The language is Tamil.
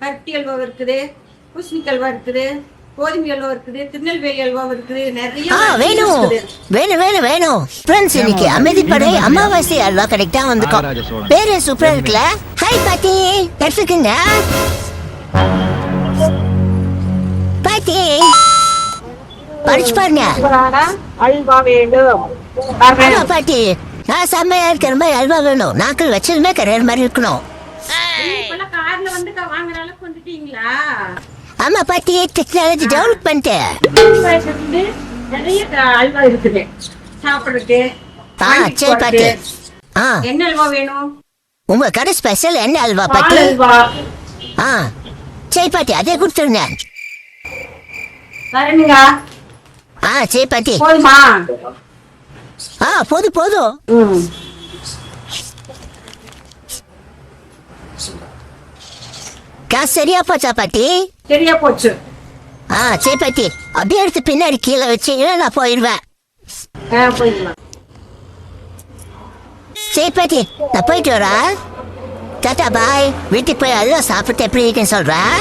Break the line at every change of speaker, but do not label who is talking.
கருப்பட்டி அல்வா இருக்குது, பூசணிக்காய் அல்வா இருக்குது, கோதுமை அல்வா இருக்குது, திருநெல்வேலி அல்வா இருக்குது, நிறைய
வேணும் வேணும் வேணும் வேணும் ஃப்ரெண்ட்ஸ். இன்னைக்கு அமைதிப்படை அமாவாசை அல்வா கடைக்கு தான் வந்துக்கோம். பேரு சூப்பரா இருக்குல்ல. ஹாய் பாட்டி, எடுத்துக்கங்க பாட்டி. படிச்சு பாருங்க.
அல்வா வேணும்
பாட்டி, நான் செம்மையா இருக்கிற மாதிரி அல்வா வேணும். நாக்கள் வச்சதுமே கரையிற மாதிரி இருக்கணும்.
கார்ல வந்து வாங்குற அளவுக்கு வந்துட்டீங்களா?
ஆமா பாட்டி, டெக்னாலஜி டெவலப் பண்ணிட்டேன்.
நிறைய அல்வா இருக்குது சாப்பிடுறதுக்கு.
சரி பாட்டி.
என்ன அல்வா வேணும்?
உங்க கடை ஸ்பெஷல் என்ன அல்வா பாட்டி? சரி பாட்டி, அதே கொடுத்துருங்க. சரி பாட்டி.
போதுமா?
போதும் போதும். காசு சரியா போச்சா பாட்டி?
சரியா போச்சு.
சரி பாட்டி, அப்படியே எடுத்து பின்னாடி கீழே வச்சீங்கன்னா நான் போயிடுவேன். சரி பாட்டி, நான் போயிட்டு வரேன். டாட்டா பாய். வீட்டுக்கு போய் அதெல்லாம் சாப்பிட்டு எப்படி இருக்குன்னு சொல்றேன்.